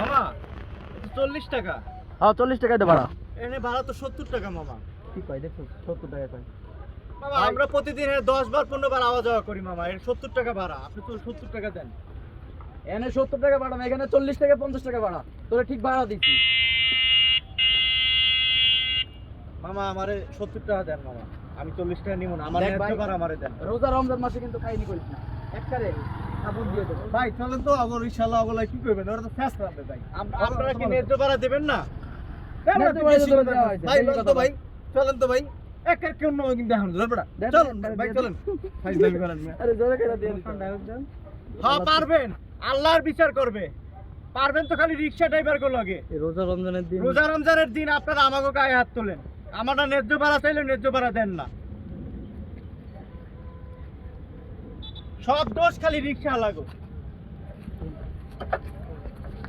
মামা 40 টাকা। হ্যাঁ 40 টাকায় দে ভাড়া। এনে ভাড়া তো 70 টাকা মামা। কি কয় দেখো 70 টাকা কয়। মামা আমরা প্রতিদিন 10 বার 15 বার আওয়া যাওয়া করি মামা, এর 70 টাকা ভাড়া, আপনি তো 70 টাকা দেন। এনে 70 টাকা ভাড়া না, এখানে 40 টাকা 50 টাকা ভাড়া, তোরে ঠিক ভাড়া দিচ্ছি। মামা আমারে 70 টাকা দেন মামা, আমি 40 টাকা নিব না, আমার দেখ ন্যায্য ভাই, ভাড়া আমারে দেন। রোজা রমজান মাসে কিন্তু খাইনি করিস না, একবারে সাবুন দিয়ে দেবো। ভাই চলেন তো, আগর ইনশাআল্লাহ ওগুলা কি করবেন, ওরা তো ফ্যাস রাখবে ভাই। আপনারা কি ন্যায্য ভাড়া দেবেন না? দেন না, ন্যায্য ভাড়া বেশি তো করে দেওয়া দেন। হয়েছে, ভাই সেই চলেন কথা তো বল। ভাই, চলেন তো ভাই, এক এক কেউ নয় কিন্তু এখন লড়বড়া। দেন, চলেন দেন, ভাই দেন, চলেন, ভাই দাবি করেন না। আরে জোরে করে দিয়ে দেন। হ্যাঁ পারবেন, আল্লাহর বিচার করবে, পারবেন তো খালি রিক্সা ড্রাইভার গুলো লাগে। এই রোজা রমজানের দিন রোজা রমজানের দিন আপনারা আমাকে গায়ে হাত তোলেন, আমরা ন্যায্য ভাড়া চাইলে ন্যায্য ভাড়া দেন না। সব দোষ খালি রিক্সা লাগো।